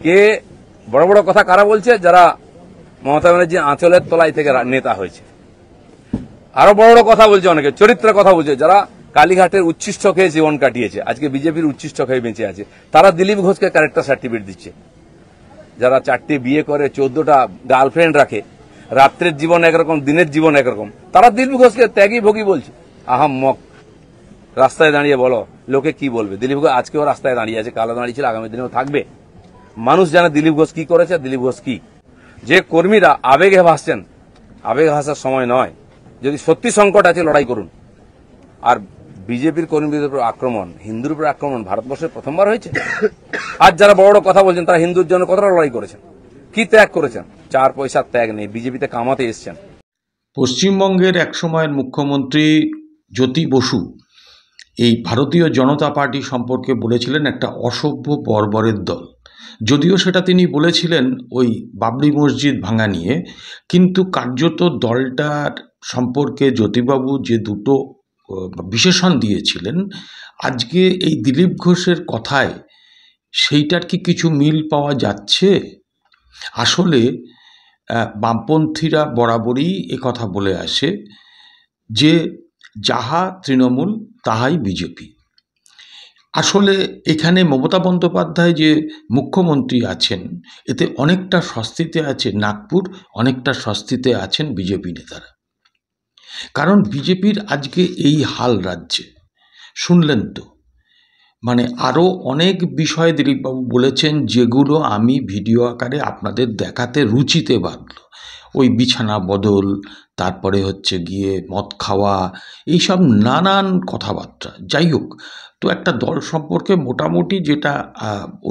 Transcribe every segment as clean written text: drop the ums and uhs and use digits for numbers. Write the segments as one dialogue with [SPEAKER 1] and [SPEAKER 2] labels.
[SPEAKER 1] কে বড় বড় কথা কারা বলছে? যারা মমতা ব্যানার্জি আঁচলের তলায় থেকে নেতা হয়েছে। আরো বড় বড় কথা বলছে, অনেকে চরিত্রের কথা বলছে, যারা কালীঘাটের উচ্ছিষ্ট খেয়ে জীবন কাটিয়েছে, আজকে বিজেপির উচ্ছিষ্ট খেয়ে বেঁচে আছে, তারা দিলীপ ঘোষকে ক্যারেক্টার সার্টিফিকেট দিচ্ছে। যারা 4টে বিয়ে করে, 14টা গার্লফ্রেন্ড রাখে, রাত্রের জীবন একরকম, দিনের জীবন একরকম, তারা দিলীপ ঘোষকে ত্যাগী ভোগী বলছে। আহাম্মক। রাস্তায় দাঁড়িয়ে বলো লোকে কি বলবে। দিলীপ ঘোষ আজকেও রাস্তায় দাঁড়িয়ে আছে, কালো দাঁড়িয়েছিল, আগামী দিনেও থাকবে। মানুষ জানে দিলীপ ঘোষ কি করেছে, দিলীপ ঘোষ কি। যে কর্মীরা আবেগে ভাসছেন, আবেগে ভাসার সময় নয়। যদি সত্যি সংকট আছে, লড়াই করুন। আর বিজেপির কর্মীদের উপর আক্রমণ, হিন্দুর উপর আক্রমণ ভারতবর্ষে প্রথমবার হয়েছে। আজ যারা বড় বড় কথা বলছেন, তারা হিন্দুর জন্য কতটা লড়াই করেছেন, কি ত্যাগ করেছেন? 4 পয়সার ত্যাগ নেই, বিজেপিতে কামাতে এসছেন।
[SPEAKER 2] পশ্চিমবঙ্গের এক সময়ের মুখ্যমন্ত্রী জ্যোতি বসু এই ভারতীয় জনতা পার্টি সম্পর্কে বলেছিলেন একটা অসভ্য বর্বরের দল। যদিও সেটা তিনি বলেছিলেন ওই বাবরি মসজিদ ভাঙা নিয়ে, কিন্তু কার্যত দলটার সম্পর্কে জ্যোতিবাবু যে দুটো বিশেষণ দিয়েছিলেন, আজকে এই দিলীপ ঘোষের কথায় সেইটার কি কিছু মিল পাওয়া যাচ্ছে? আসলে বামপন্থীরা বরাবরই কথা বলে আসে যে যাহা তৃণমূল তাহাই বিজেপি। আসলে এখানে মমতা বন্দ্যোপাধ্যায় যে মুখ্যমন্ত্রী আছেন, এতে অনেকটা স্বস্তিতে আছে নাগপুর, অনেকটা স্বস্তিতে আছেন বিজেপি নেতারা। কারণ বিজেপির আজকে এই হাল রাজ্যে, শুনলেন তো, মানে আরও অনেক বিষয় দিলীপবাবু বলেছেন, যেগুলো আমি ভিডিও আকারে আপনাদের দেখাতে রুচিতে বাঁধল। ওই বিছানা বদল, তারপরে হচ্ছে গিয়ে মদ খাওয়া, এইসব নানান কথাবার্তা। যাই হোক, তো একটা দল সম্পর্কে মোটামুটি যেটা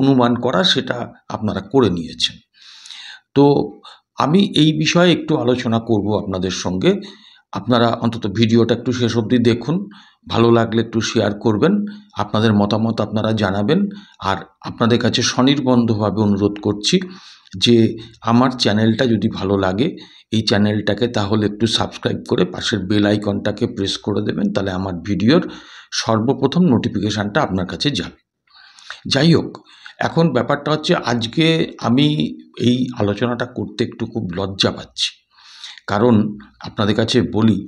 [SPEAKER 2] অনুমান করা, সেটা আপনারা করে নিয়েছেন। তো আমি এই বিষয়ে একটু আলোচনা করব আপনাদের সঙ্গে। আপনারা অন্তত ভিডিওটা একটু শেষ অবধি দেখুন, ভালো লাগলে একটু শেয়ার করবেন, আপনাদের মতামত আপনারা জানাবেন। আর আপনাদের কাছে স্বনির্বন্ধভাবে অনুরোধ করছি যে আমার চ্যানেলটা যদি ভালো লাগে, এই চ্যানেলটাকে তাহলে একটু সাবস্ক্রাইব করে পাশের বেল আইকনটাকে প্রেস করে দেবেন, তাহলে আমার ভিডিওর সর্বপ্রথম নোটিফিকেশানটা আপনার কাছে যাবে। যাই হোক, এখন ব্যাপারটা হচ্ছে, আজকে আমি এই আলোচনাটা করতে একটু খুব লজ্জা পাচ্ছি। কারণ আপনাদের কাছে বলি,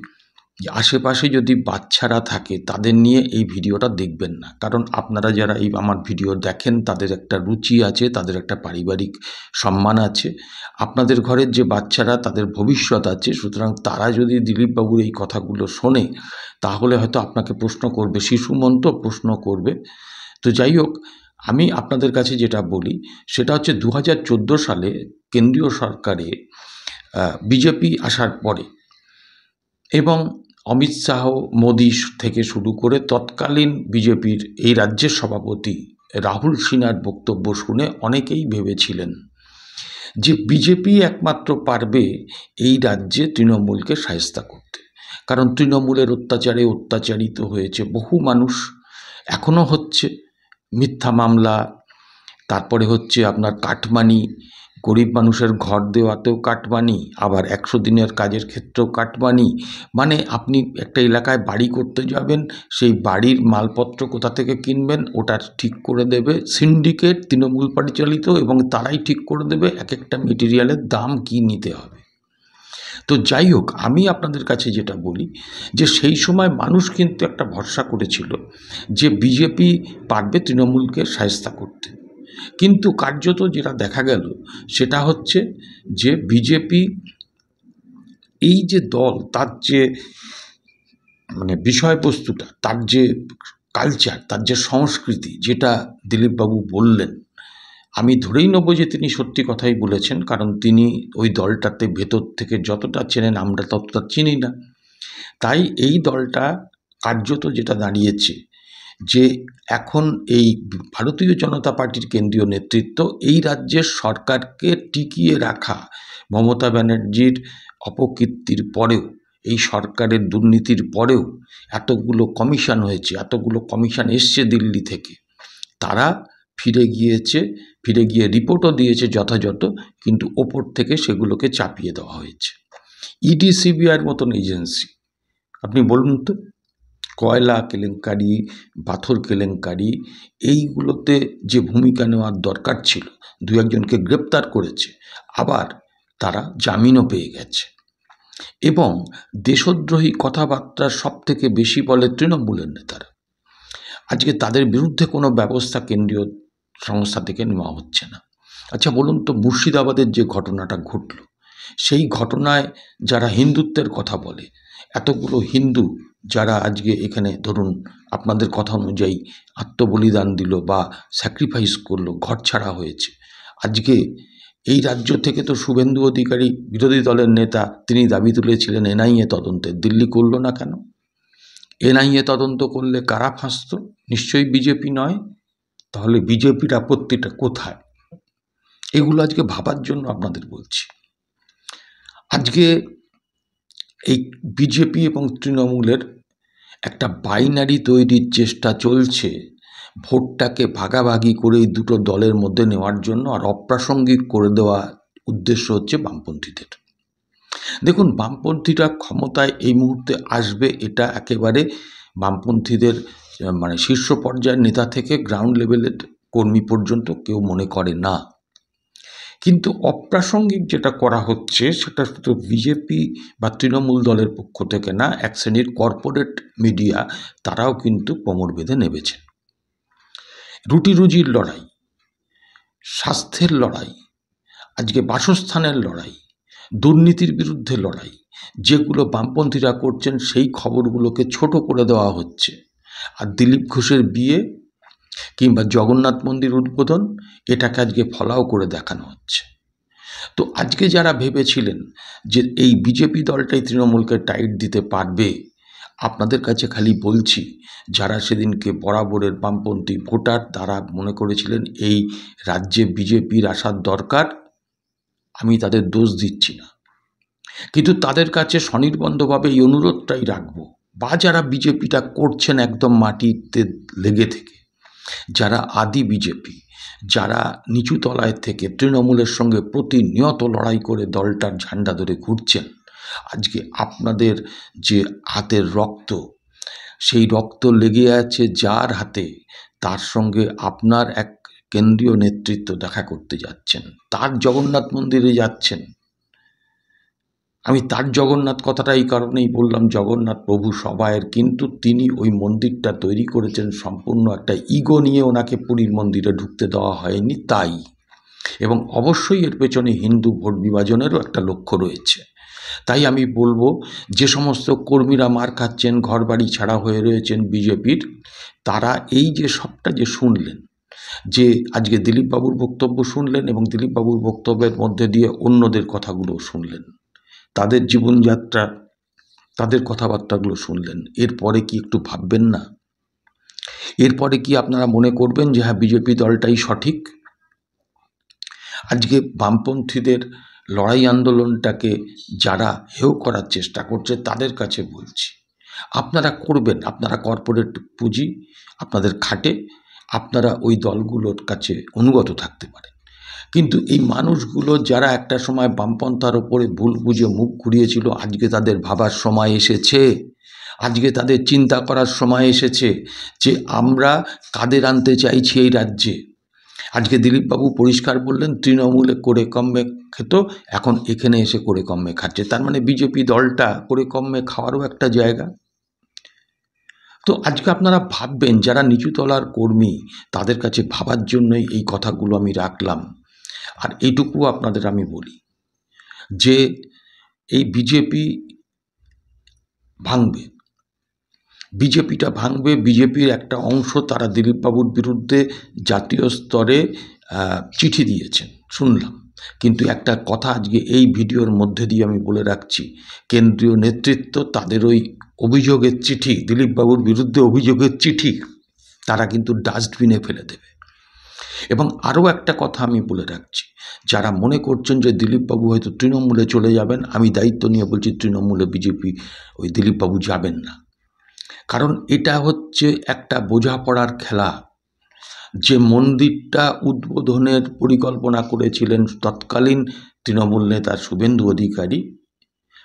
[SPEAKER 2] আশেপাশে যদি বাচ্চারা থাকে তাদের নিয়ে এই ভিডিওটা দেখবেন না। কারণ আপনারা যারা এই আমার ভিডিও দেখেন, তাদের একটা রুচি আছে, তাদের একটা পারিবারিক সম্মান আছে। আপনাদের ঘরের যে বাচ্চারা, তাদের ভবিষ্যৎ আছে। সুতরাং তারা যদি দিলীপবাবুর এই কথাগুলো শোনে, তাহলে হয়তো আপনাকে প্রশ্ন করবে, শিশু মন তো প্রশ্ন করবে। তো যাই হোক, আমি আপনাদের কাছে যেটা বলি সেটা হচ্ছে 2014 সালে কেন্দ্রীয় সরকারে বিজেপি আসার পরে এবং অমিত শাহ, মোদি থেকে শুরু করে তৎকালীন বিজেপির এই রাজ্যের সভাপতি রাহুল সিনহার বক্তব্য শুনে অনেকেই ভেবেছিলেন যে বিজেপি একমাত্র পারবে এই রাজ্যে তৃণমূলকে শায়েস্তা করতে। কারণ তৃণমূলের অত্যাচারে অত্যাচারিত হয়েছে বহু মানুষ, এখনও হচ্ছে। মিথ্যা মামলা, তারপরে হচ্ছে আপনার কাটমানি, গরিব মানুষের ঘর দেওয়াতেও কাটমানি, আবার 100 দিনের কাজের ক্ষেত্রেও কাটমানি। মানে আপনি একটা এলাকায় বাড়ি করতে যাবেন, সেই বাড়ির মালপত্র কোথা থেকে কিনবেন ওটা ঠিক করে দেবে সিন্ডিকেট, তৃণমূল পরিচালিত, এবং তারাই ঠিক করে দেবে এক একটা মেটেরিয়ালের দাম কী নিতে হবে। তো যাই হোক, আমি আপনাদের কাছে যেটা বলি যে সেই সময় মানুষ কিন্তু একটা ভরসা করেছিল যে বিজেপি পারবে তৃণমূলকে শায়েস্তা করতে। কিন্তু কার্যত যেটা দেখা গেল সেটা হচ্ছে যে বিজেপি এই যে দল, তার যে মানে বিষয়বস্তুটা, তার যে কালচার, তার যে সংস্কৃতি, যেটা দিলীপবাবু বললেন, আমি ধরেই নেব যে তিনি সত্যি কথাই বলেছেন। কারণ তিনি ওই দলটাতে ভেতর থেকে যতটা চেনেন, আমরা ততটা চিনি না। তাই এই দলটা কার্যত যেটা দাঁড়িয়েছে যে এখন এই ভারতীয় জনতা পার্টির কেন্দ্রীয় নেতৃত্ব এই রাজ্যের সরকারকে টিকিয়ে রাখা, মমতা ব্যানার্জির অপকীর্তির পরেও, এই সরকারের দুর্নীতির পরেও এতগুলো কমিশন হয়েছে, এতগুলো কমিশন এসছে দিল্লি থেকে, তারা ফিরে গিয়ে রিপোর্টও দিয়েছে যথাযথ, কিন্তু ওপর থেকে সেগুলোকে চাপিয়ে দেওয়া হয়েছে। ইডি, সিবিআইয়ের মতন এজেন্সি, আপনি বলুন তো কয়লা কেলেঙ্কারি, পাথর কেলেঙ্কারি, এইগুলোতে যে ভূমিকা নেওয়ার দরকার ছিল, দু একজনকে গ্রেপ্তার করেছে, আবার তারা জামিনও পেয়ে গেছে। এবং দেশদ্রোহী কথাবার্তা সব থেকে বেশি বলে তৃণমূলের নেতারা। আজকে তাদের বিরুদ্ধে কোনো ব্যবস্থা কেন্দ্রীয় সংস্থা থেকে নেওয়া হচ্ছে না। আচ্ছা বলুন তো, মুর্শিদাবাদের যে ঘটনাটা ঘটল, সেই ঘটনায় যারা হিন্দুত্বের কথা বলে, এতগুলো হিন্দু যারা আজকে এখানে ধরুন আপনাদের কথা অনুযায়ী আত্মবলিদান দিল বা স্যাক্রিফাইস করলো, ঘর ছাড়া হয়েছে, আজকে এই রাজ্য থেকে তো শুভেন্দু অধিকারী বিরোধী দলের নেতা, তিনি দাবি তুলেছিলেন এনআইএ তদন্তের। দিল্লি করলো না কেন? এনআইএ তদন্ত করলে কারা ফাঁসত? নিশ্চয়ই বিজেপি নয়। তাহলে বিজেপির আপত্তিটা কোথায়? এগুলো আজকে ভাবার জন্য আপনাদের বলছি। আজকে এই বিজেপি এবং তৃণমূলের একটা বাইনারি তৈরির চেষ্টা চলছে, ভোটটাকে ভাগাভাগি করে এই দুটো দলের মধ্যে নেওয়ার জন্য, আর অপ্রাসঙ্গিক করে দেওয়া উদ্দেশ্য হচ্ছে বামপন্থীদের। দেখুন, বামপন্থীরা ক্ষমতায় এই মুহূর্তে আসবে, এটা একেবারে বামপন্থীদের মানে শীর্ষ পর্যায়ের নেতা থেকে গ্রাউন্ড লেভেলের কর্মী পর্যন্ত কেউ মনে করে না। কিন্তু অপ্রাসঙ্গিক যেটা করা হচ্ছে সেটা শুধু বিজেপি বা তৃণমূল দলের পক্ষ থেকে না, এক শ্রেণীর কর্পোরেট মিডিয়া তারাও কিন্তু কোমর বেঁধে নেমেছে। রুটি রুজির লড়াই, স্বাস্থ্যের লড়াই, আজকে বাসস্থানের লড়াই, দুর্নীতির বিরুদ্ধে লড়াই, যেগুলো বামপন্থীরা করছেন সেই খবরগুলোকে ছোট করে দেওয়া হচ্ছে। আর দিলীপ ঘোষের বিয়ে কিংবা জগন্নাথ মন্দির উদ্বোধন, এটাকে আজকে ফলাও করে দেখানো হচ্ছে। তো আজকে যারা ভেবেছিলেন যে এই বিজেপি দলটাই তৃণমূলকে টাইট দিতে পারবে, আপনাদের কাছে খালি বলছি, যারা সেদিনকে বরাবরের বামপন্থী ভোটার, তারা মনে করেছিলেন এই রাজ্যে বিজেপির আসার দরকার, আমি তাদের দোষ দিচ্ছি না, কিন্তু তাদের কাছে স্বনির্বন্ধভাবে এই অনুরোধটাই রাখবো, বা যারা বিজেপিটা করছেন একদম মাটিতে লেগে থেকে, যারা আদি বিজেপি, যারা নিচু তলায় থেকে তৃণমূলের সঙ্গে প্রতিনিয়ত লড়াই করে দলটার ঝান্ডা ধরে ঘুরছেন, আজকে আপনাদের যে হাতের রক্ত, সেই রক্ত লেগে আছে যার হাতে, তার সঙ্গে আপনার এক কেন্দ্রীয় নেতৃত্ব দেখা করতে যাচ্ছেন, তার জগন্নাথ মন্দিরে যাচ্ছেন। আমি তার জগন্নাথ কথাটা এই কারণেই বললাম, জগন্নাথ প্রভু সবাইয়ের, কিন্তু তিনি ওই মন্দিরটা তৈরি করেছেন সম্পূর্ণ একটা ইগো নিয়ে, ওনাকে পুরীর মন্দিরে ঢুকতে দেওয়া হয়নি তাই। এবং অবশ্যই এর পেছনে হিন্দু ভোট বিভাজনেরও একটা লক্ষ্য রয়েছে। তাই আমি বলবো, যে সমস্ত কর্মীরা মার খাচ্ছেন, ঘরবাড়ি ছাড়া হয়ে রয়েছেন বিজেপির, তারা এই যে সবটা যে শুনলেন, যে আজকে দিলীপবাবুর বক্তব্য শুনলেন এবং দিলীপবাবুর বক্তব্যের মধ্যে দিয়ে অন্যদের কথাগুলো শুনলেন, তাদের জীবনযাত্রা, তাদের কথাবার্তাগুলো শুনলেন, এরপরে কি একটু ভাববেন না? এরপরে কি আপনারা মনে করবেন যে হ্যাঁ, বিজেপি দলটাই সঠিক? আজকে বামপন্থীদের লড়াই আন্দোলনটাকে যারা হেয় করার চেষ্টা করছে, তাদের কাছে বলছি, আপনারা করবেন, আপনারা কর্পোরেট পুঁজি আপনাদের খাটে, আপনারা ওই দলগুলোর কাছে অনুগত থাকতে পারেন, কিন্তু এই মানুষগুলো যারা একটা সময় বামপন্থার ওপরে ভুল বুঝে মুখ ঘুরিয়েছিল, আজকে তাদের ভাবার সময় এসেছে, আজকে তাদের চিন্তা করার সময় এসেছে যে আমরা কাদের আনতে চাইছি এই রাজ্যে। আজকে দিলীপবাবু পরিষ্কার বললেন, তৃণমূলে করে কমে খেত, এখন এখানে এসে করে কমে খাচ্ছে, তার মানে বিজেপি দলটা করে কমে খাওয়ারও একটা জায়গা। তো আজকে আপনারা ভাববেন, যারা নিচুতলার কর্মী, তাদের কাছে ভাবার জন্যই এই কথাগুলো আমি রাখলাম। আর এইটুকু আপনাদের আমি বলি যে এই বিজেপি ভাঙবে, বিজেপিটা ভাঙবে। বিজেপির একটা অংশ তারা দিলীপবাবুর বিরুদ্ধে জাতীয় স্তরে চিঠি দিয়েছেন শুনলাম, কিন্তু একটা কথা আজকে এই ভিডিওর মধ্যে দিয়ে আমি বলে রাখছি, কেন্দ্রীয় নেতৃত্ব তাদের ওই অভিযোগের চিঠি, দিলীপবাবুর বিরুদ্ধে অভিযোগের চিঠি, তারা কিন্তু ডাস্টবিনে ফেলে দেবে। এবং আরও একটা কথা আমি বলে রাখছি, যারা মনে করছেন যে দিলীপবাবু হয়তো তৃণমূলে চলে যাবেন, আমি দায়িত্ব নিয়ে বলছি, তৃণমূলে বিজেপি ওই দিলীপবাবু যাবেন না। কারণ এটা হচ্ছে একটা বোঝাপড়ার খেলা। যে মন্দিরটা উদ্বোধনের পরিকল্পনা করেছিলেন তৎকালীন তৃণমূল নেতা শুভেন্দু অধিকারী,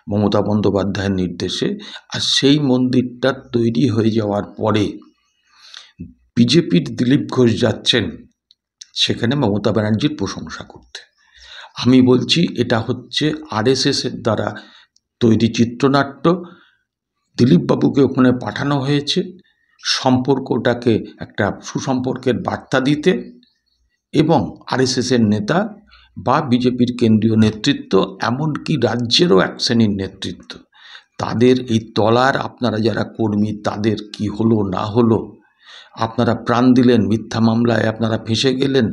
[SPEAKER 2] মমতা বন্দ্যোপাধ্যায়ের নির্দেশে। আর সেই মন্দিরটা তৈরি হয়ে যাওয়ার পরে বিজেপির দিলীপ ঘোষ যাচ্ছেন সেখানে মমতা ব্যানার্জির প্রশংসা করতে। আমি বলছি এটা হচ্ছে আরএসএসের দ্বারা তৈরি চিত্রনাট্য। দিলীপবাবুকে ওখানে পাঠানো হয়েছে সম্পর্কটাকে একটা সুসম্পর্কের বার্তা দিতে, এবং আরএসএসের নেতা বা বিজেপির কেন্দ্রীয় নেতৃত্ব, এমনকি রাজ্যেরও এক শ্রেণীর নেতৃত্ব, তাদের এই তলার আপনারা যারা কর্মী, তাদের কি হলো না হলো, আপনারা প্রাণ দিলেন, মিথ্যা মামলায় আপনারা ফেঁসে গেলেন,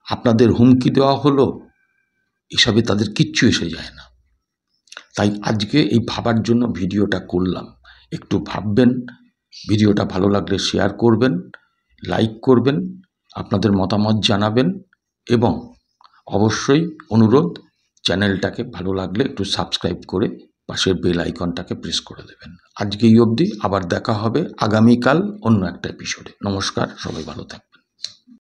[SPEAKER 2] আপনাদের হুমকি দেওয়া হলো, এসবে তাদের কিচ্ছু এসে যায় না। তাই আজকে এই ভাবার জন্য ভিডিওটা করলাম। একটু ভাববেন, ভিডিওটা ভালো লাগলে শেয়ার করবেন, লাইক করবেন, আপনাদের মতামত জানাবেন, এবং অবশ্যই অনুরোধ, চ্যানেলটাকে ভালো লাগলে একটু সাবস্ক্রাইব করে পাশের বেল আইকনটাকে প্রেস করে দেবেন। আজকে এই অবধি, আবার দেখা হবে আগামীকাল অন্য একটা এপিসোডে। নমস্কার, সবাই ভালো থাকবেন।